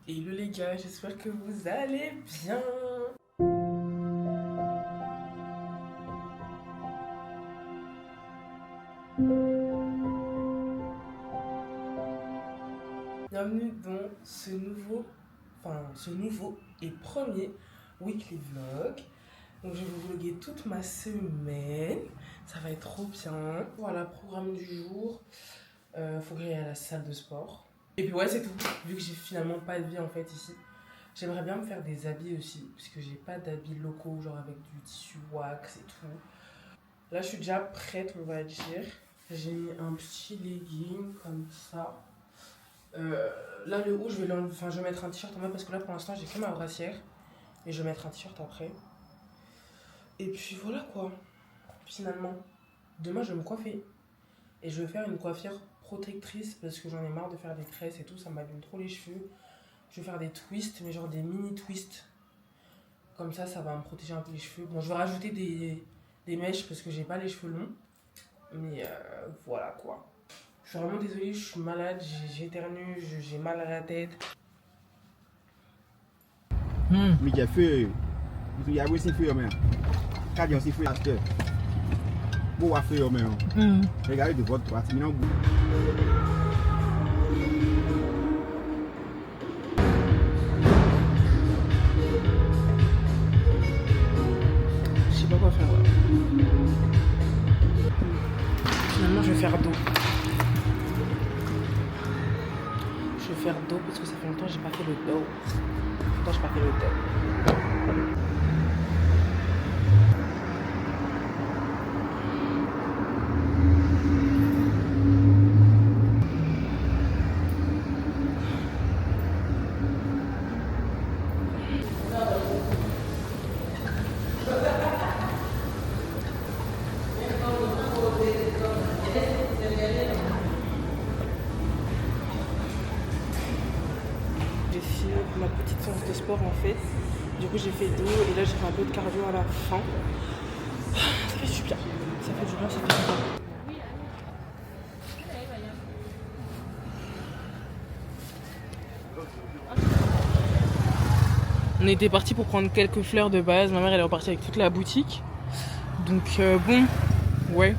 Hello les gars, j'espère que vous allez bien. Bienvenue dans ce nouveau et premier weekly vlog. Donc je vais vous vlogger toute ma semaine. Ça va être trop bien. Voilà, programme du jour. Faut que j'aille à la salle de sport. Et puis ouais, c'est tout. Vu que j'ai finalement pas de vie en fait ici. J'aimerais bien me faire des habits aussi. Parce que j'ai pas d'habits locaux, genre avec du tissu wax et tout. Là, je suis déjà prête, on va dire. J'ai mis un petit legging comme ça. Là, le haut, je vais mettre un t-shirt en bas parce que là, pour l'instant, j'ai que ma brassière. Et je vais mettre un t-shirt après. Et puis voilà quoi. Finalement, demain, je vais me coiffer. Et je vais faire une coiffure protectrice parce que j'en ai marre de faire des tresses et tout. Ça m'abîme trop les cheveux. Je vais faire des twists, mais genre des mini twists. Comme ça va me protéger un peu les cheveux. Bon, je vais rajouter des mèches parce que j'ai pas les cheveux longs. Mais voilà quoi. Je suis vraiment désolée, je suis malade, j'éternue, j'ai mal à la tête. Mais j'ai fait, il y a aussi fait même. Quand il y a aussi fait acheter. Bon, on va faire même. Regardez de votre droite, maintenant. Je sais pas quoi faire. Finalement, je vais faire dos. Je vais faire dos parce que ça fait longtemps que j'ai pas fait le dos. Longtemps j'ai pas fait le dos. J'ai fait ma petite séance de sport en fait. Du coup j'ai fait dos et là j'ai fait un peu de cardio à la fin. Ça fait du bien. Ça fait du bien, ça fait du bien. On était parti pour prendre quelques fleurs de base. Ma mère elle est repartie avec toute la boutique. Donc bon, ouais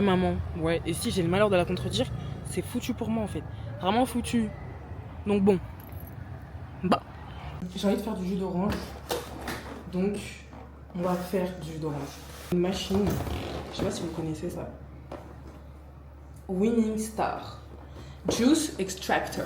maman, ouais. Et si j'ai le malheur de la contredire, c'est foutu pour moi en fait. Vraiment foutu. Donc bon. Bah. J'ai envie de faire du jus d'orange. Donc on va faire du jus d'orange. Une machine, je sais pas si vous connaissez ça. Winning Star. Juice Extractor.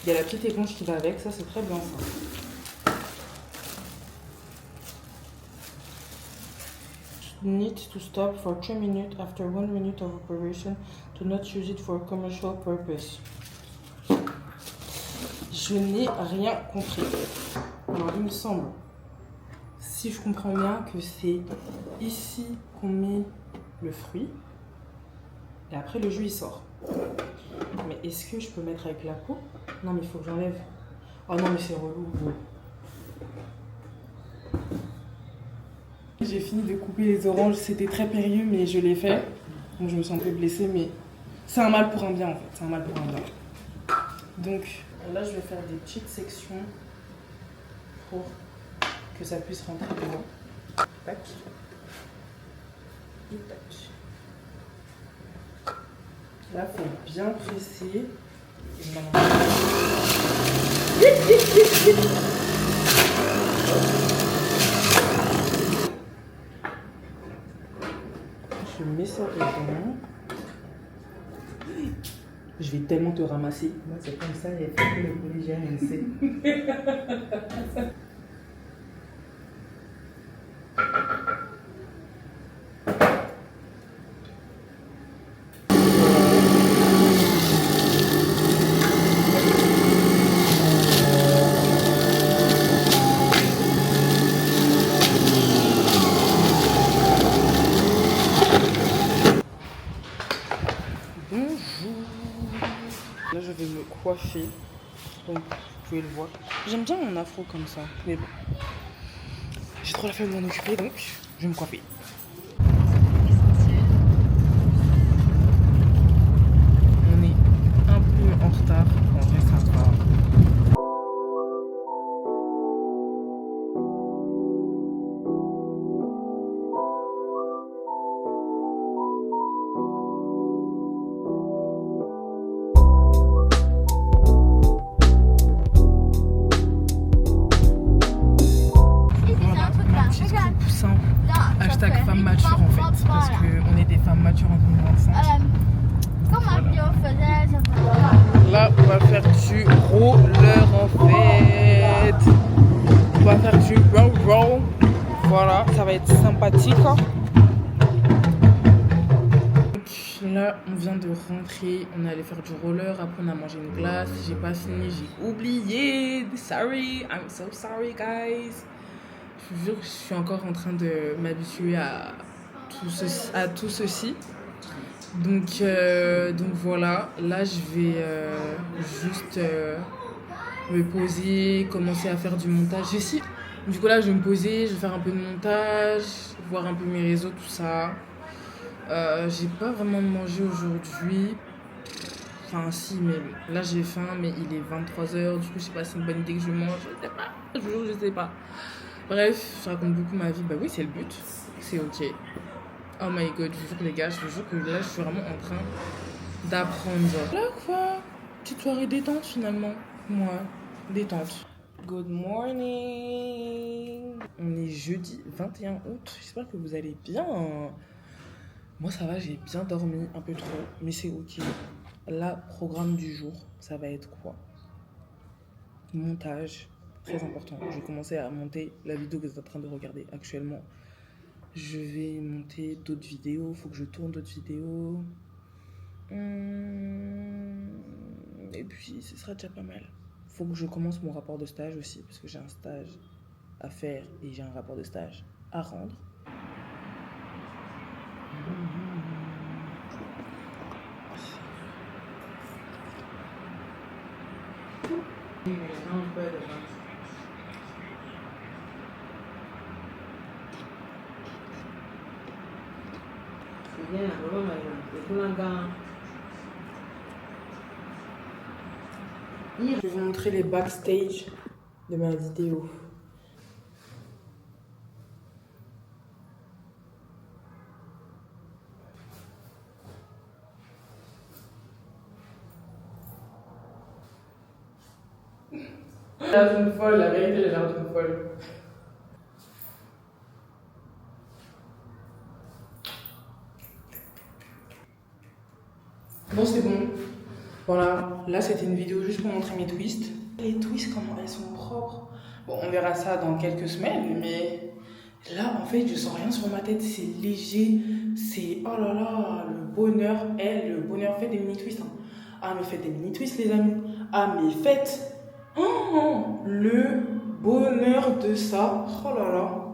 Il y a la petite éponge qui va avec, ça c'est très bien ça. Need to stop for 3 minutes after 1 minute of operation to not use it for commercial purpose. Je n'ai rien compris. Alors il me semble, si je comprends bien, que c'est ici qu'on met le fruit et après le jus il sort. Mais est-ce que je peux mettre avec la peau? Non mais il faut que j'enlève. Oh non mais c'est relou. J'ai fini de couper les oranges, c'était très périlleux mais je l'ai fait. Donc je me sens un peu blessée mais c'est un mal pour un bien en fait, c'est un mal pour un bien. Donc là je vais faire des petites sections pour que ça puisse rentrer dedans. Tac. Et tac. Là il faut bien presser. Je mets ça dedans. Je vais tellement te ramasser. Moi, c'est comme ça, il faut que le polygène sait. Là, je vais me coiffer. Donc, vous pouvez le voir. J'aime bien mon afro comme ça. Mais bon. J'ai trop la flemme de m'en occuper, donc je vais me coiffer. On est un peu en retard, en vrai ça va. Hashtag femme mature en fait, parce qu'on est des femmes matures en 2025. Là, on va faire du roller en fait. On va faire du roll. Voilà, ça va être sympathique. Donc là, on vient de rentrer, on est allé faire du roller, après on a mangé une glace. J'ai pas fini, j'ai oublié. Sorry, I'm so sorry guys. Je vous jure que je suis encore en train de m'habituer à tout ceci. Donc voilà, là je vais juste me poser, commencer à faire du montage. Du coup là je vais me poser, je vais faire un peu de montage, voir un peu mes réseaux, tout ça. J'ai pas vraiment mangé aujourd'hui. Enfin si, mais là j'ai faim, mais il est 23h, du coup je sais pas si c'est une bonne idée que je mange, je sais pas, je vous jure je sais pas. Bref, je raconte beaucoup ma vie. Bah oui, c'est le but. C'est ok. Oh my god, je vous jure les gars, je vous jure que là, je suis vraiment en train d'apprendre. Là quoi, petite soirée détente finalement. Moi, détente. Good morning. On est jeudi 21 août. J'espère que vous allez bien. Moi ça va, j'ai bien dormi, un peu trop, mais c'est ok. Là, programme du jour, ça va être quoi? Montage. Très important. Je vais commencer à monter la vidéo que vous êtes en train de regarder actuellement. Je vais monter d'autres vidéos. Il faut que je tourne d'autres vidéos. Et puis, ce sera déjà pas mal. Il faut que je commence mon rapport de stage aussi. Parce que j'ai un stage à faire et j'ai un rapport de stage à rendre. Je vais vous montrer les backstage de ma vidéo. J'ai l'air d'une folle, la vérité, j'ai l'air d'une folle. Bon, c'est bon. Voilà, là c'était une vidéo juste pour montrer mes twists. Les twists, comment elles sont propres. Bon, on verra ça dans quelques semaines, mais là en fait, je sens rien sur ma tête. C'est léger, c'est oh là là, le bonheur. Le bonheur fait des mini twists. Hein. Ah, mais faites des mini twists, les amis. Ah, mais faites le bonheur de ça. Oh là là,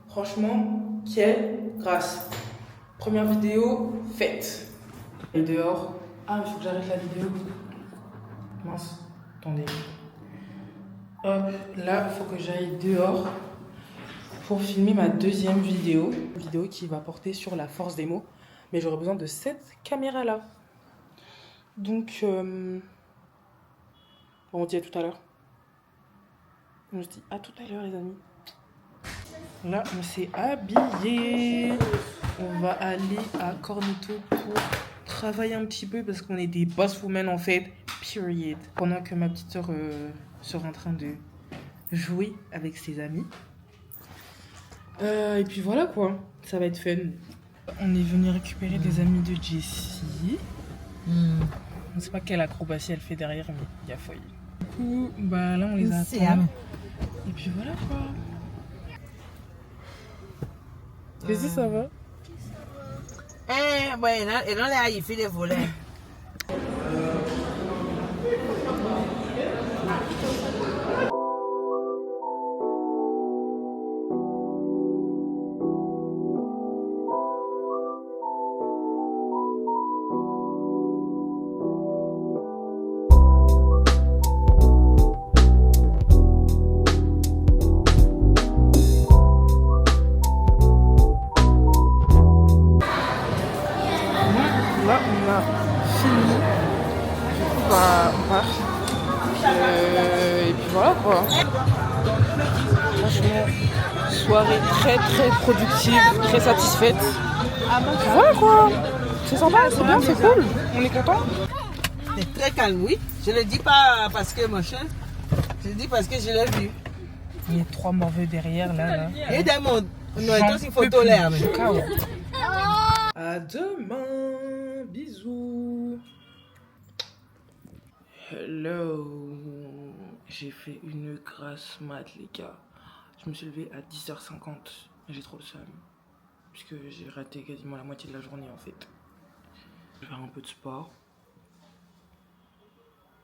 franchement, quelle grâce. Première vidéo faite. Et dehors. Ah, il faut que j'arrête la vidéo. Mince, attendez. Hop, là, il faut que j'aille dehors pour filmer ma deuxième vidéo. Une vidéo qui va porter sur la force des mots. Mais j'aurai besoin de cette caméra-là. Donc, on se dit à tout à l'heure. On se dit à tout à l'heure, les amis. Là, on s'est habillé. On va aller à Cornetto pour travailler un petit peu parce qu'on est des boss women en fait, period. Pendant que ma petite soeur sera en train de jouer avec ses amis. Et puis voilà quoi, ça va être fun. On est venu récupérer des amis de Jessie. On ne sait pas quelle acrobatie elle fait derrière, mais il y a folie. Du coup, bah là on les attend. Et puis voilà quoi. Jessie, ça va? Bueno, et non le hai fait les volets. Franchement, soirée très très productive, très satisfaite. Voilà quoi. C'est sympa, c'est bien, c'est cool. On est content. C'est très calme, oui. Je ne le dis pas parce que machin. Je le dis parce que je l'ai vu. Il y a 3 morveux derrière là. Et des mondes. Non, et aussi photo l'air. À demain. Bisous. Hello. J'ai fait une grasse mat les gars. Je me suis levée à 10h50. J'ai trop le seum. Puisque j'ai raté quasiment la moitié de la journée en fait. Je vais faire un peu de sport.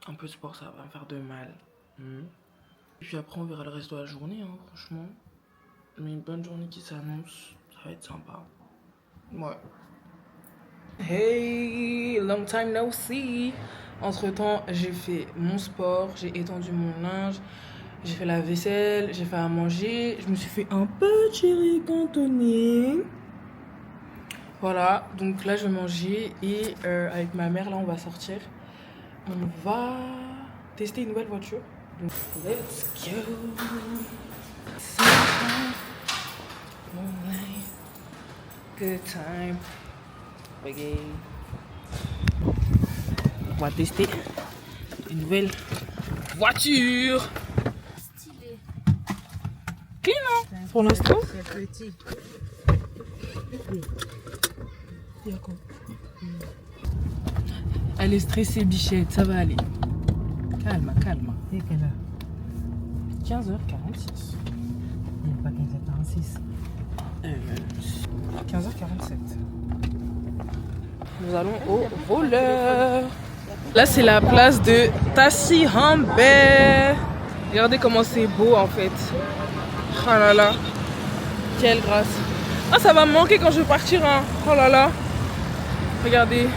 Un peu de sport, ça va me faire de mal. Et puis après, on verra le reste de la journée, hein, franchement. Mais une bonne journée qui s'annonce, ça va être sympa. Ouais. Hey, long time no see. Entre temps, j'ai fait mon sport, j'ai étendu mon linge, j'ai fait la vaisselle, j'ai fait à manger. Je me suis fait un petit riz cantonné. Voilà, donc là je vais manger et avec ma mère, là on va sortir. On va tester une nouvelle voiture. Donc, let's go. Good time. Okay. On va tester une nouvelle voiture. Stylé. Clean, hein, pour l'instant. C'est petit. Elle est stressée, bichette, ça va aller. Calme, calme. C'est quelle heure? 15h46. Il n'est pas 15h46. 15h47. Nous allons au roller. Là, c'est la place de Tassi Hambe. Regardez comment c'est beau en fait. Oh là là. Quelle grâce. Ah, ça va me manquer quand je vais partir. Hein. Oh là là. Regardez.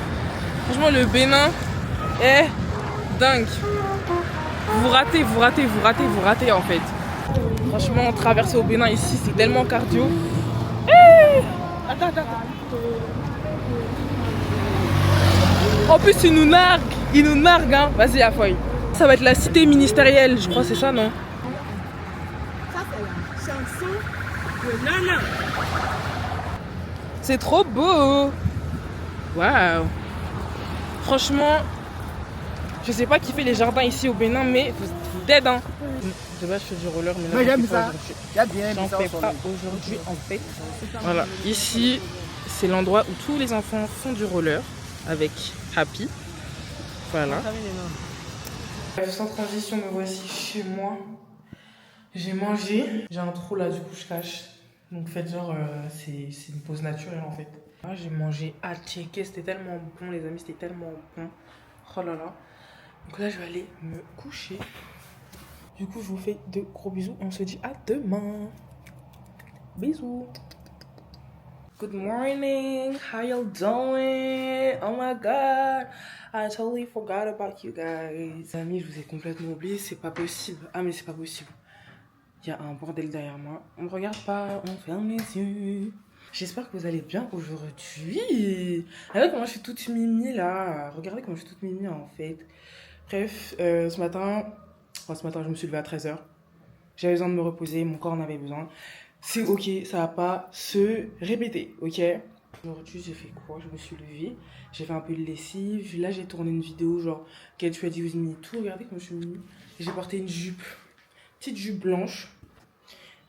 Franchement, le Bénin est dingue. Vous ratez en fait. Franchement, traverser au Bénin ici, c'est tellement cardio. Hey, attends. En plus, il nous nargue, hein. Vas-y, Afoy. Ça va être la cité ministérielle, je crois, c'est ça, non? Ça, c'est la chanson de Nana. C'est trop beau. Waouh. Franchement, je sais pas qui fait les jardins ici au Bénin, mais vous dead, hein. De base, je fais du roller, mais là, Moi, j'aime j'en fais pas ça. aujourd'hui. J'aime bien, J'en mais ça, fais on pas s'en aujourd'hui, en fait. Voilà, ici, c'est l'endroit où tous les enfants font du roller avec Happy. Voilà. Bref, sans transition, me voici chez moi. J'ai mangé. J'ai un trou là, du coup, je cache. Donc, faites genre, c'est une pause naturelle en fait. Là, j'ai mangé à checker. C'était tellement bon, les amis, c'était tellement bon. Oh là là. Donc là, je vais aller me coucher. Du coup, je vous fais de gros bisous. On se dit à demain. Bisous. Good morning. How y'all doing? Oh my god. I totally forgot about you guys. Amis, je vous ai complètement oublié. C'est pas possible. Ah, mais c'est pas possible. Il y a un bordel derrière moi. On me regarde pas. On ferme les yeux. J'espère que vous allez bien aujourd'hui. Regardez comment je suis toute mimi là. Regardez comment je suis toute mimi en fait. Bref, ce matin, je me suis levée à 13h. J'avais besoin de me reposer. Mon corps en avait besoin. C'est ok, ça va pas se répéter, ok? Aujourd'hui, j'ai fait quoi? Je me suis levée, j'ai fait un peu de lessive. Là, j'ai tourné une vidéo genre Get Ready With Me et tout. Regardez comment je suis mis. J'ai porté une jupe, petite jupe blanche.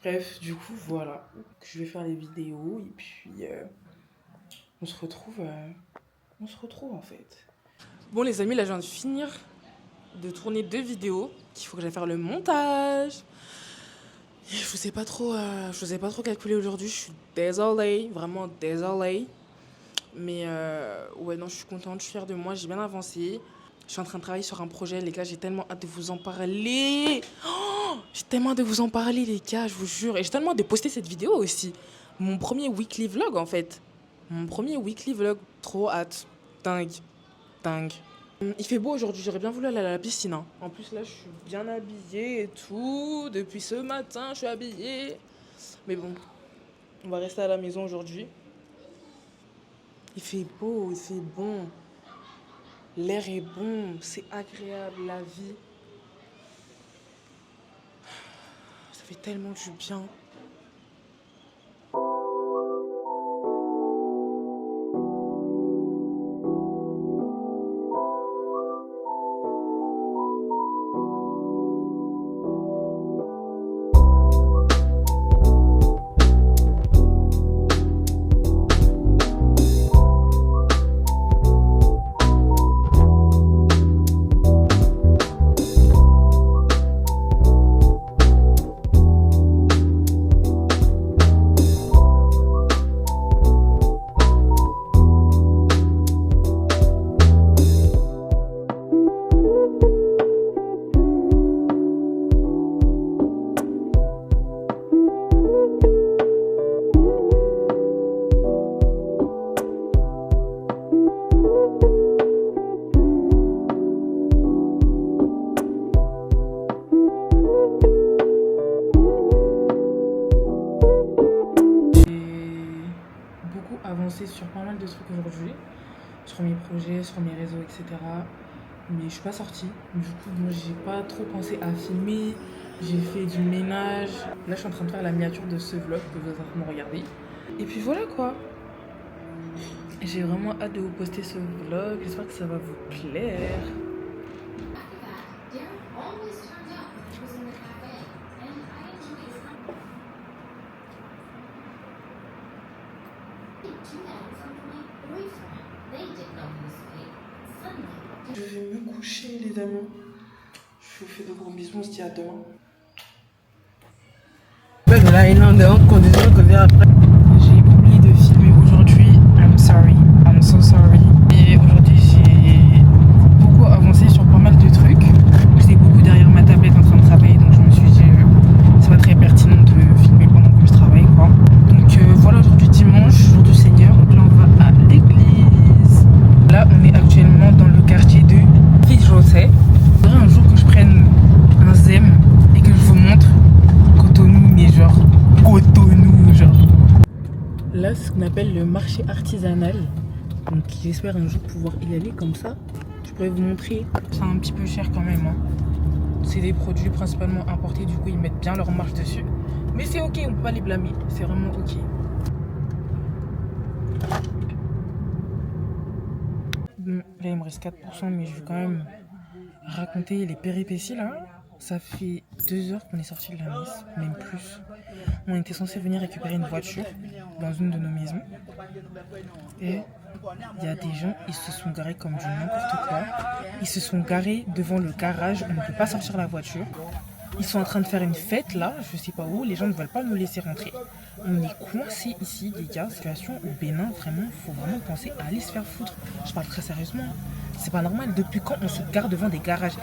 Bref, du coup, voilà. Je vais faire les vidéos et puis on se retrouve en fait. Bon, les amis, là, je viens de finir de tourner 2 vidéos. Il faut que j'aille faire le montage. Je vous ai pas trop calculé aujourd'hui, je suis désolée, vraiment désolée. Mais ouais, non, je suis contente, je suis fière de moi, j'ai bien avancé. Je suis en train de travailler sur un projet, les gars, j'ai tellement hâte de vous en parler. Oh, j'ai tellement hâte de vous en parler, les gars, je vous jure. Et j'ai tellement hâte de poster cette vidéo aussi. Mon premier weekly vlog, en fait. Mon premier weekly vlog, trop hâte. Dingue. Il fait beau aujourd'hui, j'aurais bien voulu aller à la piscine. Hein. En plus, là, je suis bien habillée et tout. Depuis ce matin, je suis habillée. Mais bon, on va rester à la maison aujourd'hui. Il fait beau, il fait bon. L'air est bon, c'est agréable, la vie. Ça fait tellement du bien. Avancé sur pas mal de trucs aujourd'hui, sur mes projets, sur mes réseaux, etc. Mais je suis pas sortie. Du coup, moi, j'ai pas trop pensé à filmer. J'ai fait du ménage. Là, je suis en train de faire la miniature de ce vlog que vous êtes en train de regarder. Et puis voilà quoi. J'ai vraiment hâte de vous poster ce vlog. J'espère que ça va vous plaire. Je vais me coucher les amis. Je vous fais de gros bisous, on se dit à demain. J'ai oublié de filmer aujourd'hui. I'm sorry, I'm so sorry. Et aujourd'hui j'ai beaucoup avancé sur pas mal de trucs. J'étais beaucoup derrière ma tablette en train de travailler, donc je me suis dit c'est pas très pertinent de filmer pendant que je travaille quoi. Donc voilà, aujourd'hui dimanche, jour du Seigneur, donc là on va à l'église. Là on est actuellement dans le quartier de Fils-José. Il faudrait un jour que je prenne un zem et que je vous montre Cotonou, mais genre Cotonou genre. Là ce qu'on appelle le marché artisanal. Donc j'espère un jour pouvoir y aller comme ça. Je pourrais vous montrer. C'est un petit peu cher quand même hein. C'est des produits principalement importés, du coup ils mettent bien leur marge dessus. Mais c'est ok, on peut pas les blâmer, c'est vraiment ok. Bon, là il me reste 4%, mais je vais quand même raconter les péripéties là. Ça fait 2 heures qu'on est sorti de la messe, même plus. On était censé venir récupérer une voiture dans une de nos maisons. Et il y a des gens, ils se sont garés comme du n'importe quoi. Ils se sont garés devant le garage, on ne peut pas sortir la voiture. Ils sont en train de faire une fête là, je sais pas où, les gens ne veulent pas nous laisser rentrer. On est coincés ici les gars, situation au Bénin, vraiment, faut vraiment penser à aller se faire foutre. Je parle très sérieusement, c'est pas normal, depuis quand on se gare devant des garages?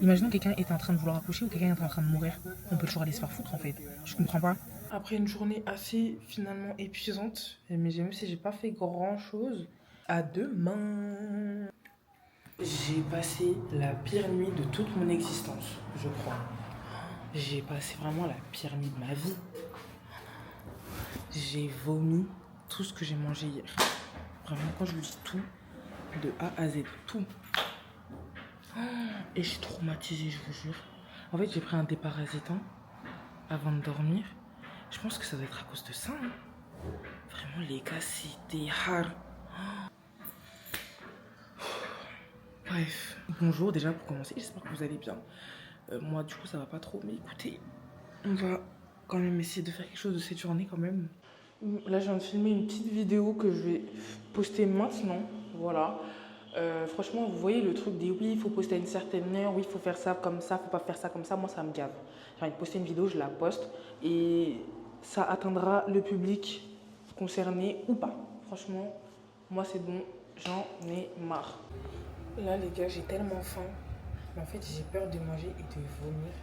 Imaginons quelqu'un est en train de vouloir accoucher ou quelqu'un est en train de mourir, on peut toujours aller se faire foutre en fait, je comprends pas. Après une journée assez finalement épuisante, mais même si j'ai pas fait grand chose, à demain. J'ai passé la pire nuit de toute mon existence, je crois. J'ai passé vraiment la pire nuit de ma vie. J'ai vomi tout ce que j'ai mangé hier. Vraiment, quand je vous dis tout, de A à Z, tout. Et je suis traumatisée, je vous jure. En fait, j'ai pris un déparasitant avant de dormir. Je pense que ça doit être à cause de ça. Hein. Vraiment, les gars, c'était hard. Bref, bonjour déjà pour commencer, j'espère que vous allez bien. Moi du coup ça va pas trop, mais écoutez, on va quand même essayer de faire quelque chose de cette journée quand même. Là je viens de filmer une petite vidéo que je vais poster maintenant, voilà. Franchement vous voyez le truc des oui il faut poster à une certaine heure, oui il faut faire ça comme ça, faut pas faire ça comme ça, moi ça me gave. J'ai envie de poster une vidéo, je la poste et ça atteindra le public concerné ou pas. Franchement, moi c'est bon, j'en ai marre. Là les gars j'ai tellement faim, mais en fait j'ai peur de manger et de vomir.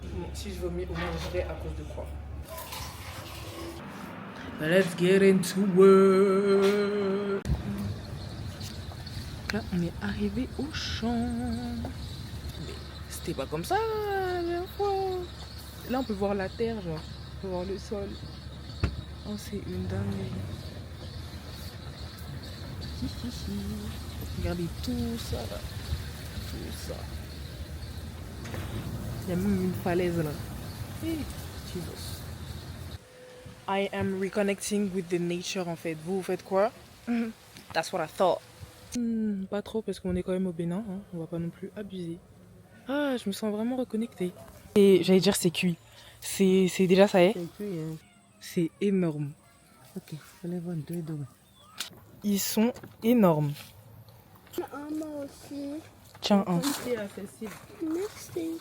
Bon, si je vomis au moins je dirai à cause de quoi. Let's get into work. Là on est arrivé au champ. Mais c'était pas comme ça la dernière fois. Là on peut voir la terre genre, on peut voir le sol. Oh c'est une dinguerie. Regardez tout ça là. Tout ça. Il y a même une falaise là. Jesus. I am reconnecting with the nature en fait. Vous faites quoi? That's what I thought. Pas trop parce qu'on est quand même au Bénin, hein. On va pas non plus abuser. Ah, je me sens vraiment reconnectée. Et j'allais dire c'est cuit. C'est déjà ça est. C'est cuit, hein. C'est énorme. Ok, allez voir deux demain. Ils sont énormes. Moi aussi. Tiens un. C'est accessible. Merci.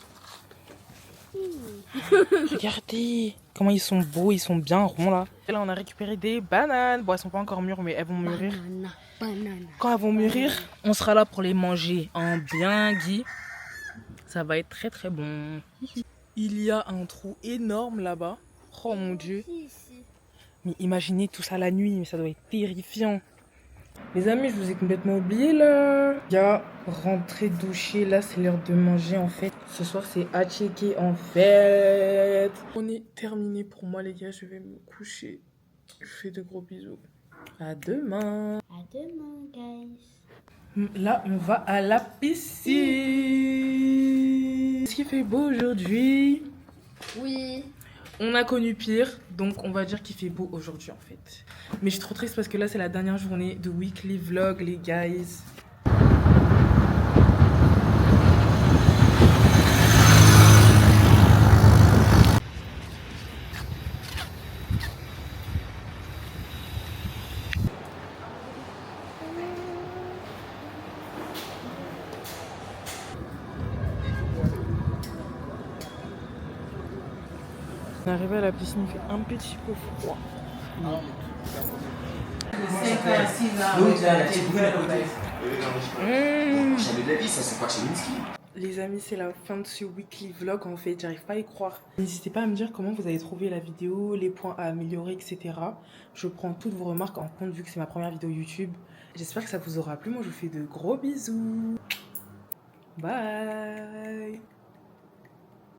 Regardez comment ils sont beaux, ils sont bien ronds là. Et là on a récupéré des bananes. Bon elles sont pas encore mûres mais elles vont mûrir. Banana. Quand elles vont mûrir, on sera là pour les manger en bien gui. Ça va être très très bon. Il y a un trou énorme là-bas. Oh mon dieu. Ici. Mais imaginez tout ça la nuit, mais ça doit être terrifiant. Les amis, je vous ai complètement oublié là. Il y a rentré doucher, là c'est l'heure de manger en fait. Ce soir c'est à checker en fait. On est terminé pour moi les gars, je vais me coucher. Je vous fais de gros bisous. À demain. À demain, guys. Là on va à la piscine. Est-ce qu'il fait beau aujourd'hui? Oui. On a connu pire, donc on va dire qu'il fait beau aujourd'hui en fait. Mais je suis trop triste parce que là c'est la dernière journée de weekly vlog les guys. On est arrivé à la piscine, il fait un petit peu froid. Les amis, c'est la fin de ce weekly vlog en fait, j'arrive pas à y croire. N'hésitez pas à me dire comment vous avez trouvé la vidéo, les points à améliorer, etc. Je prends toutes vos remarques en compte vu que c'est ma première vidéo YouTube. J'espère que ça vous aura plu, moi je vous fais de gros bisous. Bye.